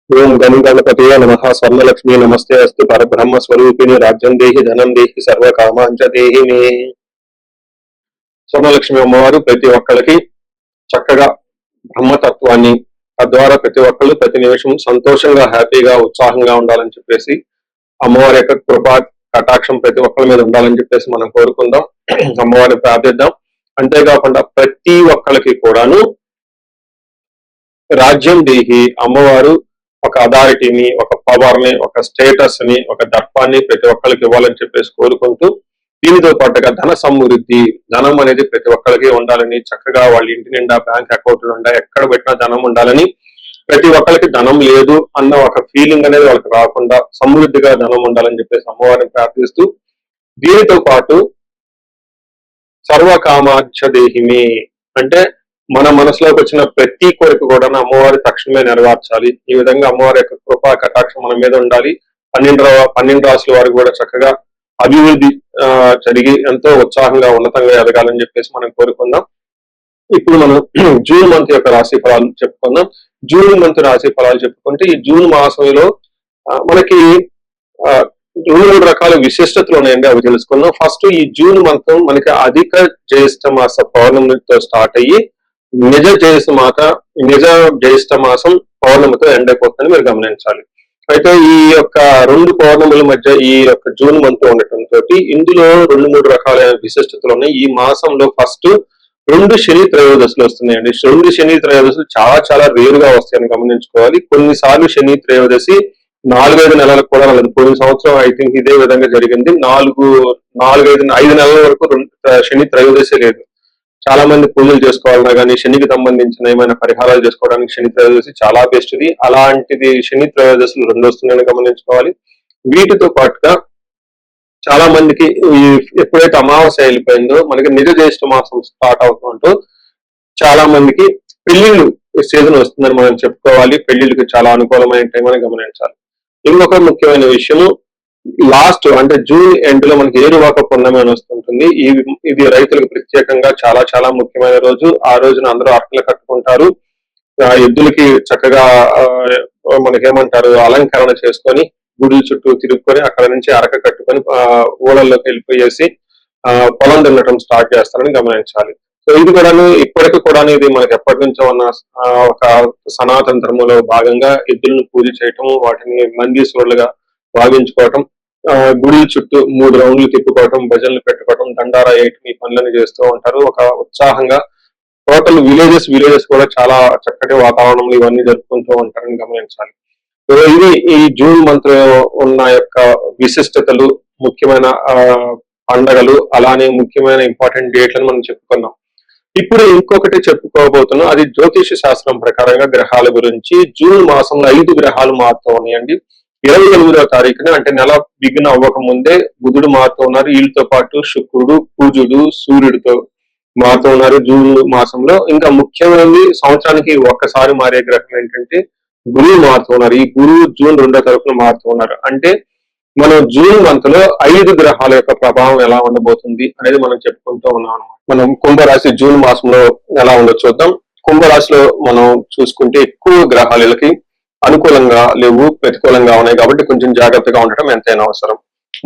ఓం గం గణపతయే నమః స్వర్ణలక్ష్మీ నమస్తే అస్తు పరబ్రహ్మ స్వరూపిణి రాజ్యం దేహి ధనం దేహి సర్వకామాంచ దేహి మే. స్వర్ణలక్ష్మి అమ్మవారు ప్రతి ఒక్కరికి చక్కగా బ్రహ్మతత్వాన్ని, తద్వారా ప్రతి ఒక్కరు ప్రతి నిమిషం సంతోషంగా, హ్యాపీగా, ఉత్సాహంగా ఉండాలని చెప్పేసి అమ్మవారి యొక్క కృపా కటాక్షం ప్రతి ఒక్కరి మీద ఉండాలని చెప్పేసి మనం కోరుకుందాం, అమ్మవారిని ప్రార్థిద్దాం. అంతేకాకుండా ప్రతి ఒక్కరికి కూడాను రాజ్యం దేహి అమ్మవారు ఒక అథారిటీని, ఒక పవర్ ని, ఒక స్టేటస్ ని, ఒక దర్పాన్ని ప్రతి ఒక్కరికి ఇవ్వాలని చెప్పేసి కోరుకుంటూ, దీనితో పాటుగా ధన సమృద్ధి, ధనం అనేది ప్రతి ఒక్కరికి ఉండాలని, చక్కగా వాళ్ళ ఇంటి నిండా బ్యాంక్ అకౌంట్లు ఉండా ఎక్కడ పెట్టినా ధనం ఉండాలని, ప్రతి ఒక్కరికి ధనం లేదు అన్న ఒక ఫీలింగ్ అనేది వాళ్ళకి రాకుండా సమృద్ధిగా ధనం ఉండాలని చెప్పేసి అమ్మవారిని ప్రార్థిస్తూ, దీనితో పాటు సర్వకామాక్ష దేహిమి అంటే మన మనసులోకి వచ్చిన ప్రతి కోరిక కూడా అమ్మవారి తక్షణమే నెరవేర్చాలి. ఈ విధంగా అమ్మవారి యొక్క కృపా కటాక్షం మన మీద ఉండాలి. 12 రాసుల వారికి కూడా చక్కగా అభివృద్ధి జరిగి ఎంతో ఉత్సాహంగా ఉన్నతంగా ఎదగాలని చెప్పేసి మనం కోరుకుందాం. ఇప్పుడు మనం జూన్ మంత్ యొక్క రాశి ఫలాలు చెప్పుకుందాం. జూన్ మంత్ రాశి ఫలాలు చెప్పుకుంటే ఈ జూన్ మాసంలో మనకి 2-3 రకాల విశిష్టతలు ఉన్నాయండి, అవి తెలుసుకుందాం. ఫస్ట్ ఈ జూన్ మంత్ మనకి అధిక జ్యేష్ఠ మాస పౌర్ణమితో స్టార్ట్ అయ్యి నిజ జ్యేష్ఠ మాసం పౌర్ణమితో ఎండ్ అయిపోతుందని మీరు గమనించాలి. అయితే ఈ యొక్క 2 పౌర్ణముల మధ్య ఈ యొక్క జూన్ మంత్ ఉండటంతో ఇందులో 2-3 రకాలైన విశిష్టతలు ఉన్నాయి. ఈ మాసంలో ఫస్ట్ 2 శని త్రయోదశులు వస్తున్నాయండి. 2 శని త్రయోదశులు చాలా చాలా రేరుగా వస్తాయని గమనించుకోవాలి. కొన్నిసార్లు శని త్రయోదశి 4-5 నెలలకు కూడా వెళ్ళదు. పోయిన సంవత్సరం ఐ థింక్ ఇదే విధంగా జరిగింది. 5 నెలల వరకు శని త్రయోదశి లేదు. చాలా మంది పూజలు చేసుకోవాలన్నా కానీ, శనికి సంబంధించిన ఏమైనా పరిహారాలు చేసుకోవడానికి శని త్రయోదశి చాలా బెస్ట్ ఇది. అలాంటిది శని త్రయోదశులు 2 వస్తున్నాయని గమనించుకోవాలి. వీటితో పాటుగా చాలా మందికి ఎప్పుడైతే అమావాస్య వెళ్ళిపోయిందో మనకి నిజ జ్యేష్ఠ మాసం స్టార్ట్ అవుతుంటూ చాలా మందికి పెళ్లిళ్ళు సీజన్ వస్తుందని మనం చెప్పుకోవాలి. పెళ్లిళ్ళకి చాలా అనుకూలమైన టైం అని గమనించాలి. ఇంకొక ముఖ్యమైన విషయము, లాస్ట్ అంటే జూన్ ఎండ్ లో మనకి ఏరువాక పున్నమి అని వస్తుంటుంది. ఇది రైతులకు ప్రత్యేకంగా చాలా చాలా ముఖ్యమైన రోజు. ఆ రోజున అందరూ అర్పలు కట్టుకుంటారు. ఎద్దులకి చక్కగా మనకేమంటారు అలంకరణ చేసుకొని గుడి చుట్టూ తిరుక్కొని అక్కడ నుంచి అరక కట్టుకొని ఊళ్ళల్లోకి వెళ్ళిపోయేసి పొలం దున్నటం స్టార్ట్ చేస్తారని గమనించాలి. సో ఇది కూడా ఇప్పటికీ కూడా ఇది మనకి ఎప్పటి నుంచో ఉన్న ఒక సనాతన ధర్మంలో భాగంగా ఎద్దులను పూజ చేయటం, వాటిని మందీశ్వరులుగా భావించుకోవటం, గుడి చుట్టూ 3 రౌండ్లు తిప్పుకోవటం, భజనలు పెట్టుకోవటం, దండారా వేయటం, ఈ పనులను చేస్తూ ఉంటారు. ఒక ఉత్సాహంగా టోటల్ విలేజెస్ కూడా చాలా చక్కటి వాతావరణంలో ఇవన్నీ జరుపుకుంటూ ఉంటారని గమనించాలి. సో ఇది ఈ జూన్ మంత్ లో ఉన్న యొక్క విశిష్టతలు, ముఖ్యమైన పండగలు, అలానే ముఖ్యమైన ఇంపార్టెంట్ డేట్లను మనం చెప్పుకున్నాం. ఇప్పుడు ఇంకొకటి చెప్పుకోబోతున్నాం, అది జ్యోతిష శాస్త్రం ప్రకారంగా గ్రహాల గురించి. జూన్ మాసంలో 5 గ్రహాలు మారుతూ ఉన్నాయండి. 28వ తారీఖున అంటే నెల బిగిన్ అవ్వక ముందే బుధుడు మారుతూ ఉన్నారు. వీళ్ళతో పాటు శుక్రుడు, కుజుడు, సూర్యుడితో మారుతూ ఉన్నారు జూన్ మాసంలో. ఇంకా ముఖ్యమైనది సంవత్సరానికి ఒక్కసారి మారే గ్రహం ఏంటంటే గురువు మారుతూ ఉన్నారు. ఈ గురువు జూన్ 2వ తారీఖున మారుతూ ఉన్నారు. అంటే మనం జూన్ మంత్ లో 5 గ్రహాల యొక్క ప్రభావం ఎలా ఉండబోతుంది అనేది మనం చెప్పుకుంటూ ఉన్నాం అనమాట. మనం కుంభరాశి జూన్ మాసంలో ఎలా ఉండో చూద్దాం. కుంభరాశిలో మనం చూసుకుంటే ఎక్కువ గ్రహాలకి అనుకూలంగా లేవు, ప్రతికూలంగా ఉన్నాయి. కాబట్టి కొంచెం జాగ్రత్తగా ఉండటం ఎంతైనా అవసరం.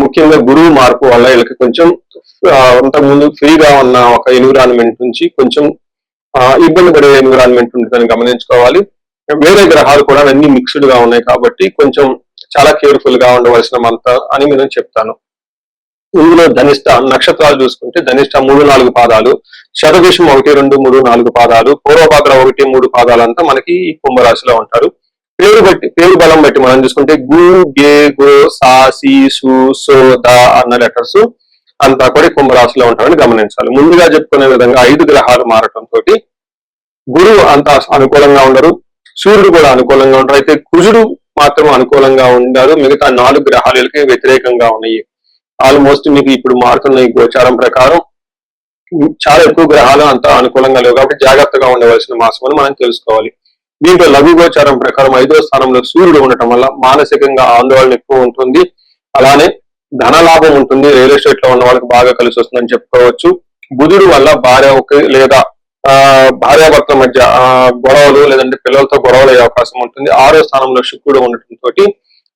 ముఖ్యంగా గురువు మార్పు వల్ల వీళ్ళకి కొంచెం అంతకుముందు ఫ్రీగా ఉన్న ఒక ఎన్విరాన్మెంట్ నుంచి కొంచెం ఇబ్బంది పడే ఎన్విరాన్మెంట్ ఉంటుందని గమనించుకోవాలి. వేరే గ్రహాలు కూడా అన్ని మిక్స్డ్ గా ఉన్నాయి కాబట్టి కొంచెం చాలా కేర్ఫుల్ గా ఉండవలసిన మంత్ అని నేను చెప్తాను. ఇందులో ధనిష్ట నక్షత్రాలు చూసుకుంటే ధనిష్ట 3-4 పాదాలు, శతభిషం 1, 2, 3, 4 పాదాలు, పూర్వభద్ర 1, 3 పాదాలు అంతా మనకి ఈ కుంభరాశిలో ఉంటారు. పేరు బలం బట్టి మనం చూసుకుంటే గు, గే, గో, సా, సి, సు, సో, ద అన్న లెటర్స్ అంతా కూడా కుంభరాశిలో ఉంటారని గమనించాలి. ముందుగా చెప్పుకునే విధంగా 5 గ్రహాలు మారటంతో గురువు అంత అనుకూలంగా ఉండరు, సూర్యుడు కూడా అనుకూలంగా ఉండరు. అయితే కుజుడు మాత్రం అనుకూలంగా ఉండారు. మిగతా 4 గ్రహాలకి వ్యతిరేకంగా ఉన్నాయి. ఆల్మోస్ట్ మీకు ఇప్పుడు మారుతున్న ఈ గోచారం ప్రకారం చాలా ఎక్కువ గ్రహాలు అంతా అనుకూలంగా లేవు. కాబట్టి జాగ్రత్తగా ఉండవలసిన మాసం అని మనం తెలుసుకోవాలి. దీంట్లో లఘు గోచారం ప్రకారం 5వ స్థానంలో సూర్యుడు ఉండటం వల్ల మానసికంగా ఆందోళన ఎక్కువ ఉంటుంది. అలానే ధనలాభం ఉంటుంది. రియల్ ఎస్టేట్ లో ఉన్న వాళ్ళకి బాగా కలిసి వస్తుందని చెప్పుకోవచ్చు. బుధుడు వల్ల భార్య లేదా భార్యాభర్తల మధ్య గొడవలు లేదంటే పిల్లలతో గొడవలు అయ్యే అవకాశం ఉంటుంది. 6వ స్థానంలో శుక్రుడు ఉండటంతో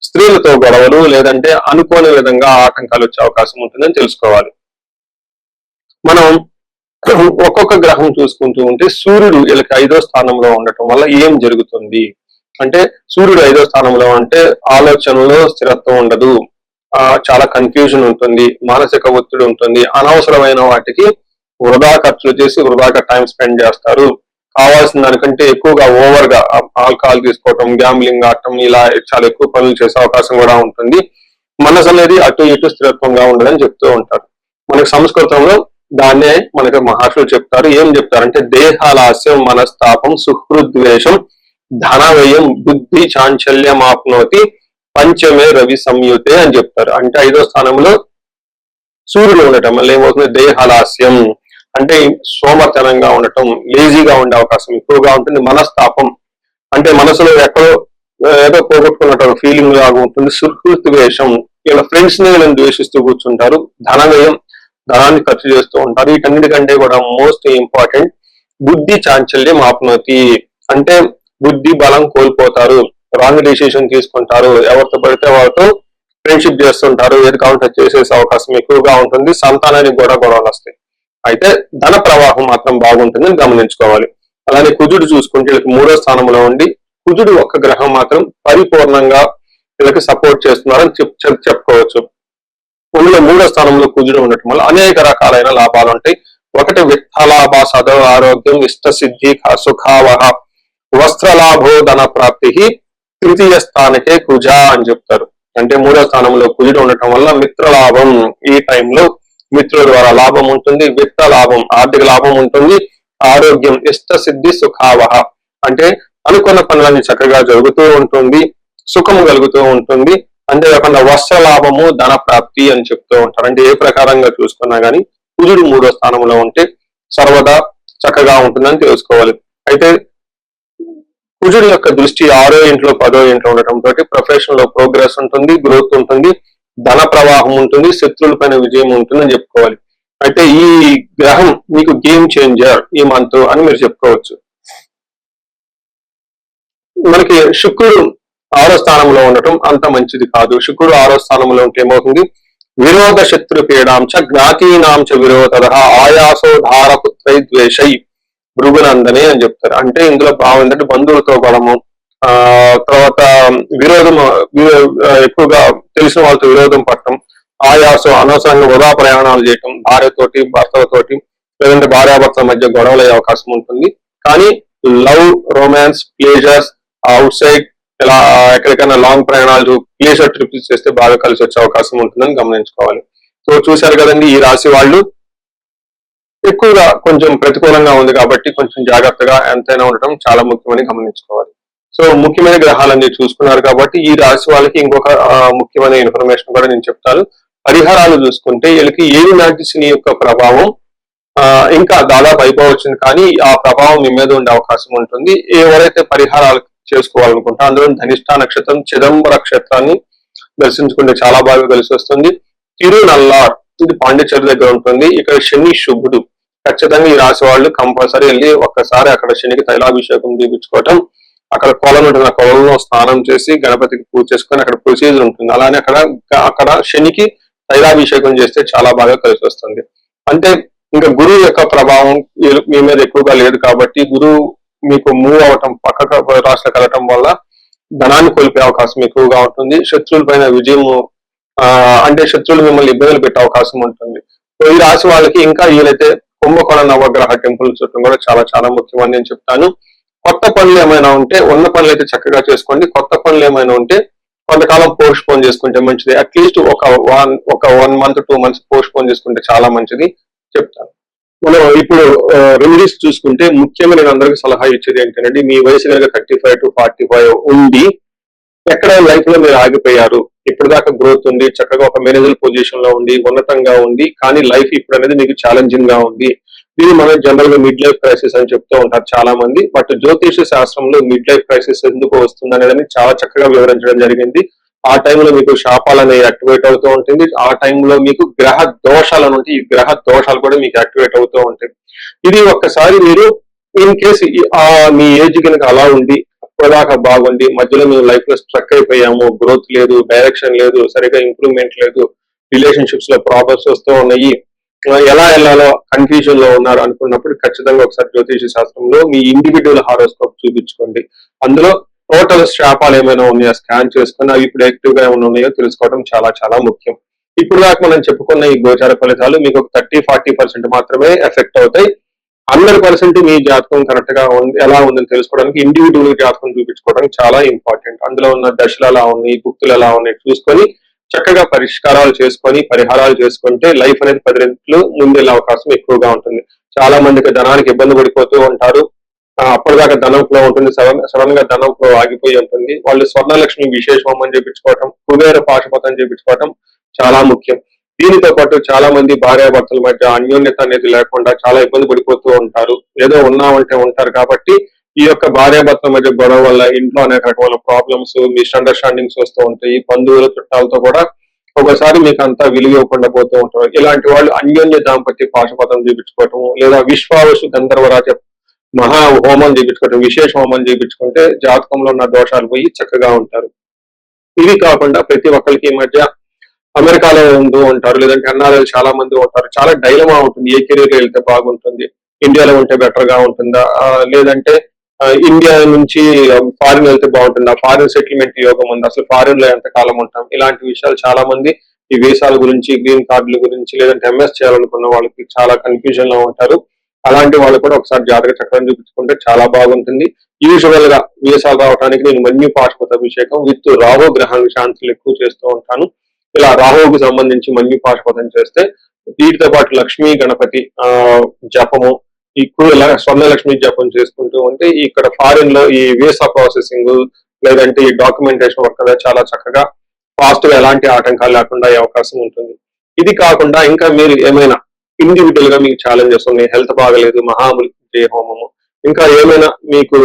స్త్రీలతో గొడవలు లేదంటే అనుకోని విధంగా ఆటంకాలు వచ్చే అవకాశం ఉంటుందని తెలుసుకోవాలి. మనం ఒక్కొక్క గ్రహం చూసుకుంటూ ఉంటే సూర్యుడు వీళ్ళకి 5వ స్థానంలో ఉండటం వల్ల ఏం జరుగుతుంది అంటే, సూర్యుడు 5వ స్థానంలో అంటే ఆలోచనలో స్థిరత్వం ఉండదు, చాలా కన్ఫ్యూజన్ ఉంటుంది, మానసిక ఒత్తిడి ఉంటుంది, అనవసరమైన వాటికి వృధా ఖర్చులు చేసి వృధాగా టైం స్పెండ్ చేస్తారు, కావాల్సిన దానికంటే ఎక్కువగా ఓవర్ గా ఆల్కహాల్ తీసుకోవటం, గ్యాంబ్లింగ్ ఆడటం, ఇలా చాలా ఎక్కువ పనులు చేసే అవకాశం కూడా ఉంటుంది. మనసు అనేది అటు ఇటు స్థిరత్వంగా ఉండదని చెప్తూ ఉంటారు. మనకి సంస్కృతంలో దాన్నే మనకి మహర్షులు చెప్తారు. ఏం చెప్తారంటే దేహాలాస్యం, మనస్తాపం, సుహృద్వేషం, ధన వ్యయం, బుద్ధి చాంచల్యం ఆప్నోతి పంచమే రవి సంయుతే అని చెప్తారు. అంటే 5వ స్థానంలో సూర్యుడు ఉండటం వల్ల ఏమవుతుంది, దేహాలాస్యం అంటే సోమర్తనంగా ఉండటం, లేజీగా ఉండే అవకాశం ఎక్కువగా ఉంటుంది. మనస్తాపం అంటే మనసులో ఎక్కడో ఏదో పోగొట్టుకున్నట్టు ఫీలింగ్ లాగా ఉంటుంది. సుహృద్వేషం ఇలా ఫ్రెండ్స్ ని వీళ్ళని ద్వేషిస్తూ కూర్చుంటారు. ధన వ్యయం ధనాన్ని ఖర్చు చేస్తూ ఉంటారు. వీటన్నిటికంటే కూడా మోస్ట్ ఇంపార్టెంట్ బుద్ధి చాంచల్యం ఆప్నోతి అంటే బుద్ధి బలం కోల్పోతారు, రాంగ్ డెసిషన్ తీసుకుంటారు, ఎవరితో పడితే వాళ్ళతో ఫ్రెండ్షిప్ చేస్తుంటారు, ఏది కావాలంటే చేసేసే అవకాశం ఎక్కువగా ఉంటుంది. సంతానానికి కూడా గొడవలు వస్తాయి. అయితే ధన ప్రవాహం మాత్రం బాగుంటుందని గమనించుకోవాలి. అలానే కుజుడు చూసుకుంటే వీళ్ళకి 3వ స్థానంలో ఉండి, కుజుడు ఒక్క గ్రహం మాత్రం పరిపూర్ణంగా వీళ్ళకి సపోర్ట్ చేస్తున్నారని చెప్పుకోవచ్చు. అందులో 3వ స్థానంలో కుజుడు ఉండటం వల్ల అనేక రకాలైన లాభాలు ఉంటాయి. ఒకటి విత్తలాభ, సదవ ఆరోగ్యం, ఇష్ట సిద్ధి, సుఖావహ, వస్త్రలాభో, ధన ప్రాప్తి, తృతీయ స్థానకే కుజ అని చెప్తారు. అంటే 3వ స్థానంలో కుజుడు ఉండటం వల్ల మిత్రలాభం, ఈ టైంలో మిత్రుల ద్వారా లాభం ఉంటుంది, విత్త లాభం ఆర్థిక లాభం ఉంటుంది, ఆరోగ్యం, ఇష్ట సిద్ధి, సుఖావహ అంటే అనుకున్న పనులన్నీ చక్కగా జరుగుతూ ఉంటుంది, సుఖము కలుగుతూ ఉంటుంది. అంతేకాకుండా వస్త్ర లాభము, ధన ప్రాప్తి అని చెప్తూ ఉంటారు. అంటే ఏ ప్రకారంగా చూసుకున్నా గానీ కుజుడు 3వ స్థానంలో ఉంటే సర్వదా చక్కగా ఉంటుందని తెలుసుకోవాలి. అయితే కుజుడు యొక్క దృష్టి 6వ ఇంట్లో 10వ ఇంట్లో ఉండటంతో ప్రొఫెషన్ లో ప్రోగ్రెస్ ఉంటుంది, గ్రోత్ ఉంటుంది, ధన ప్రవాహం ఉంటుంది, శత్రువుల పైన విజయం ఉంటుందని చెప్పుకోవాలి. అయితే ఈ గ్రహం మీకు గేమ్ చేంజర్ ఈ మంత్ అని మీరు చెప్పుకోవచ్చు. మనకి శుక్రుడు 6వ స్థానంలో ఉండటం అంత మంచిది కాదు. శుక్రుడు 6వ స్థానంలో ఉంటే ఏమవుతుంది, విరోధ శత్రు పీడాంశ, జ్ఞాతీనాంశ విరోధ, ఆయాసో ధారపుత్రై ద్వేషై భృగునందనే అని చెప్తారు. అంటే ఇందులో బాగుందంటే బంధువులతో గొడవము, తర్వాత విరోధం, ఎక్కువగా తెలిసిన వాళ్ళతో విరోధం పట్టడం, ఆయాసం అనవసరంగా వృధా ప్రయాణాలు చేయటం, భార్యతోటి భర్తలతోటి లేదంటే భార్యాభర్తల మధ్య గొడవలు అయ్యే అవకాశం ఉంటుంది. కానీ love, romance, pleasures, out side ఇలా ఎక్కడికైనా లాంగ్ ప్రయాణాలు, ప్లేజర్ ట్రిప్స్ చేస్తే బాగా కలిసి వచ్చే అవకాశం ఉంటుందని గమనించుకోవాలి. సో చూశారు కదండి, ఈ రాశి వాళ్ళు ఎక్కువగా కొంచెం ప్రతికూలంగా ఉంది కాబట్టి కొంచెం జాగ్రత్తగా ఎంతైనా ఉండటం చాలా ముఖ్యమని గమనించుకోవాలి. సో ముఖ్యమైన గ్రహాలన్నీ చూసుకున్నారు కాబట్టి ఈ రాశి వాళ్ళకి ఇంకొక ముఖ్యమైన ఇన్ఫర్మేషన్ కూడా నేను చెప్తాను. పరిహారాలు చూసుకుంటే వీళ్ళకి 7 నాటి శని యొక్క ప్రభావం ఇంకా దాదాపు అయిపోవచ్చింది, కానీ ఆ ప్రభావం మీ మీద ఉండే అవకాశం ఉంటుంది. ఎవరైతే పరిహారాలు చేసుకోవాలనుకుంటే అందులో ధనిష్ట నక్షత్రం, చిదంబర క్షేత్రాన్ని దర్శించుకుంటే చాలా బాగా కలిసి వస్తుంది. తిరునల్లార్ ఇది పాండిచేరి దగ్గర ఉంటుంది. ఇక్కడ శని శుభుడు, ఖచ్చితంగా ఈ రాశి వాళ్ళు కంపల్సరీ వెళ్ళి ఒక్కసారి అక్కడ శనికి తైలాభిషేకం చూపించుకోవటం, అక్కడ కొలను ఉంటుంది, ఆ కొలంలో స్నానం చేసి గణపతికి పూజ చేసుకొని అక్కడ ప్రొసీజర్ ఉంటుంది. అలానే అక్కడ శనికి తైలాభిషేకం చేస్తే చాలా బాగా కలిసి వస్తుంది. అంటే ఇంకా గురువు యొక్క ప్రభావం మీ మీద ఎక్కువగా లేదు కాబట్టి గురువు మీకు మూవ్ అవటం, పక్కకు రాష్ట్రాలకు వెళ్ళటం వల్ల ధనాన్ని కోల్పోయే అవకాశం ఎక్కువగా ఉంటుంది. శత్రువుల పైన విజయము, అంటే శత్రువులు మిమ్మల్ని ఇబ్బందులు పెట్టే అవకాశం ఉంటుంది. ఈ రాశి వాళ్ళకి ఇంకా వీలైతే కుంభకోణ నవగ్రహ టెంపుల్ చుట్టూ కూడా చాలా చాలా ముఖ్యమని నేను చెప్తాను. కొత్త పనులు ఏమైనా ఉంటే ఉన్న పనులు అయితే చక్కగా చేసుకోండి. కొత్త పనులు ఏమైనా ఉంటే కొంతకాలం పోస్ట్ పోన్ చేసుకుంటే మంచిది. అట్లీస్ట్ ఒక 1 month 2 months పోస్ట్ పోన్ చేసుకుంటే చాలా మంచిది చెప్తాను. మనం ఇప్పుడు రెమెడీస్ చూసుకుంటే ముఖ్యంగా నేను అందరికీ సలహా ఇచ్చేది ఏంటంటే, మీ వయసు కనుక 35 to 45 ఉండి ఎక్కడ లైఫ్ లో మీరు ఆగిపోయారు, ఇప్పటిదాకా గ్రోత్ ఉంది, చక్కగా ఒక మేనేజర్ పొజిషన్ లో ఉండి ఉన్నతంగా ఉంది, కానీ లైఫ్ ఇప్పుడు అనేది మీకు ఛాలెంజింగ్ గా ఉంది. దీన్ని మనం జనరల్ గా మిడ్ లైఫ్ క్రైసిస్ అని చెప్తూ ఉంటారు చాలా మంది. బట్ జ్యోతిష శాస్త్రంలో మిడ్ లైఫ్ క్రైసిస్ ఎందుకు వస్తుంది అనేది చాలా చక్కగా వివరించడం జరిగింది. ఆ టైంలో మీకు శాపాలు అనేవి యాక్టివేట్ అవుతూ ఉంటుంది. ఆ టైంలో మీకు గ్రహ దోషాలు ఉంటాయి, ఈ గ్రహ దోషాలు కూడా మీకు యాక్టివేట్ అవుతూ ఉంటాయి. ఇది ఒక్కసారి మీరు ఇన్ కేసు మీ ఏజ్ కనుక అలా ఉంది, ఇప్పటిదాకా బాగుంది, మధ్యలో మేము లైఫ్ లో స్ట్రక్ అయిపోయాము, గ్రోత్ లేదు, డైరెక్షన్ లేదు, సరిగా ఇంప్రూవ్మెంట్ లేదు, రిలేషన్షిప్స్ లో ప్రాబ్లమ్స్ వస్తూ ఉన్నాయి, ఎలా వెళ్ళాలో కన్ఫ్యూజన్ లో ఉన్నారు అనుకున్నప్పుడు ఖచ్చితంగా ఒకసారి జ్యోతిష శాస్త్రంలో మీ ఇండివిడ్యువల్ హారోస్కోప్ చూపించుకోండి. అందులో టోటల్ శాపాలు ఏమైనా ఉన్నాయో స్కాన్ చేసుకుని అవి ఇప్పుడు యాక్టివ్ గా ఏమైనా ఉన్నాయో తెలుసుకోవడం చాలా చాలా ముఖ్యం. ఇప్పుడు దాకా మనం చెప్పుకున్న ఈ గోచార ఫలితాలు మీకు ఒక 30-40% మాత్రమే ఎఫెక్ట్ అవుతాయి. 100% మీ జాతకం కరెక్ట్ గా ఉంది ఎలా ఉందని తెలుసుకోవడానికి ఇండివిడ్యువల్ జాతకం చూపించుకోవడానికి చాలా ఇంపార్టెంట్. అందులో ఉన్న దశలు ఎలా ఉన్నాయి, గుర్తులు ఎలా ఉన్నాయి చూసుకొని చక్కగా పరిష్కారాలు చేసుకొని పరిహారాలు చేసుకుంటే లైఫ్ అనేది 10 రెట్లు ముందెళ్ళే అవకాశం ఎక్కువగా ఉంటుంది. చాలా మందికి ధనానికి ఇబ్బంది పడిపోతూ ఉంటారు. అప్పటిదాకా ధనం ఫ్లో ఉంటుంది, సడన్ గా ధనం ఫ్లో ఆగిపోయి ఉంటుంది. వాళ్ళు స్వర్ణలక్ష్మి విశేష హోమం చేయించుకోవటం, కుబేర పాశుపతం చేయించుకోవటం చాలా ముఖ్యం. దీనితో పాటు చాలా మంది భార్యాభర్తల మధ్య అన్యోన్యత అనేది లేకుండా చాలా ఇబ్బంది పడిపోతూ ఉంటారు. ఏదో ఉన్నామంటే ఉంటారు కాబట్టి ఈ యొక్క భార్యాభర్తల మధ్య గొడవ వల్ల ఇంట్లో అనేక రకమైన ప్రాబ్లమ్స్, మిస్అండర్స్టాండింగ్స్ వస్తూ ఉంటాయి. బంధువుల చుట్టాలతో కూడా ఒకసారి మీకు అంతా విలువకుండా పోతూ ఉంటారు. ఇలాంటి వాళ్ళు అన్యోన్య దాంపత్య పాశుపతం చేయించుకోవటం, లేదా విశ్వావసు గంధర్వరాజ మహా హోమం చేయించుకోవటం, విశేష హోమం చేయించుకుంటే జాతకంలో ఉన్న దోషాలు పోయి చక్కగా ఉంటారు. ఇది కాకుండా ప్రతి ఒక్కరికి ఈ మధ్య అమెరికాలో ఉంటూ ఉంటారు, లేదంటే ఎన్ఆర్ఐలు చాలా మంది ఉంటారు. చాలా డైలమా ఉంటుంది, ఏ కెరీర్ వెళ్తే బాగుంటుంది, ఇండియాలో ఉంటే బెటర్ గా ఉంటుందా, లేదంటే ఇండియా నుంచి ఫారిన్ వెళ్తే బాగుంటుందా, ఫారిన్ సెటిల్మెంట్ యోగం ఉంది, అసలు ఫారిన్ లో ఎంత కాలం ఉంటాం, ఇలాంటి విషయాలు చాలా మంది ఈ వీసాల గురించి, గ్రీన్ కార్డుల గురించి, లేదంటే ఎంఎస్ చేయాలనుకున్న వాళ్ళకి చాలా కన్ఫ్యూజన్ లో ఉంటారు. అలాంటి వాళ్ళు కూడా ఒకసారి జాతక చక్రం చూపించుకుంటే చాలా బాగుంటుంది. యూజువల్ గా వీసాలు రావడానికి నేను మన్యు పాశుపత అభిషేకం విత్ రాహు గ్రహానికి శాంతులు ఎక్కువ చేస్తూ ఉంటాను. ఇలా రాహువుకు సంబంధించి మన్యు పాశుపతం చేస్తే వీటితో పాటు లక్ష్మీ గణపతి జపము, ఎక్కువ స్వర్ణలక్ష్మి జపం చేసుకుంటూ ఉంటే ఇక్కడ ఫారిన్ లో ఈ వీసా ప్రాసెసింగ్ లేదంటే ఈ డాక్యుమెంటేషన్ వర్క్ అనేది చాలా చక్కగా ఫాస్ట్ గా ఎలాంటి ఆటంకాలు లేకుండా అయ్యే అవకాశం ఉంటుంది. ఇది కాకుండా ఇంకా మీరు ఏమైనా ఇండివిజువల్ గా మీకు ఛాలెంజెస్ ఉన్నాయి, హెల్త్ బాగలేదు, మహామృత్యుంజయ హోమము, ఇంకా ఏమైనా మీకు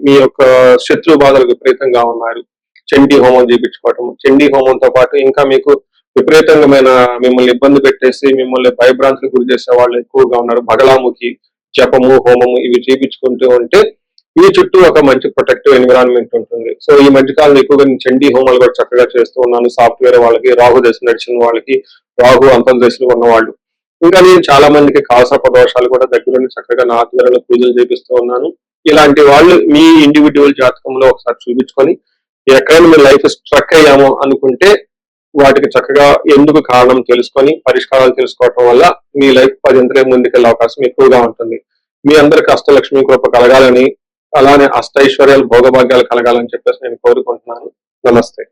మీ యొక్క శత్రు బాధలు విపరీతంగా ఉన్నారు, చండీ హోమం చేయించుకోవటం, చండీ హోమంతో పాటు ఇంకా మీకు విపరీతమైన మిమ్మల్ని ఇబ్బంది పెట్టేసి మిమ్మల్ని భయభ్రాంతులకు గురి చేసే వాళ్ళు ఎక్కువగా ఉన్నారు, బగలాముఖి జపము హోమము ఇవి చేయించుకుంటూ ఉంటే మీ చుట్టూ ఒక మంచి ప్రొటెక్టివ్ ఎన్విరాన్మెంట్ ఉంటుంది. సో ఈ మధ్యకాలంలో ఎక్కువగా నేను చండీ హోమాలు కూడా చక్కగా చేస్తూ ఉన్నాను. సాఫ్ట్వేర్ వాళ్ళకి, రాహు దశ నడిచిన వాళ్ళకి, రాహు అంతర్దశలో ఉన్న వాళ్ళు, ఇంకా నేను చాలా మందికి కాలసర్ప దోషాలు కూడా దగ్గరుండి చక్కగా నా ఆధ్వర్యంలో పూజలు చేపిస్తూ ఉన్నాను. ఇలాంటి వాళ్ళు మీ ఇండివిడ్యువల్ జాతకంలో ఒకసారి చూపించుకొని ఎక్కడైనా మీ లైఫ్ స్ట్రక్ అయ్యామో అనుకుంటే వాటికి చక్కగా ఎందుకు కారణం తెలుసుకొని పరిష్కారాలు తెలుసుకోవటం వల్ల మీ లైఫ్ 10 ముందుకెళ్ళే అవకాశం ఎక్కువగా ఉంటుంది. మీ అందరికి అష్టలక్ష్మి కృప కలగాలని, అలానే అష్టైశ్వర్యాలు భోగభాగ్యాలు కలగాలని చెప్పేసి నేను కోరుకుంటున్నాను. నమస్తే.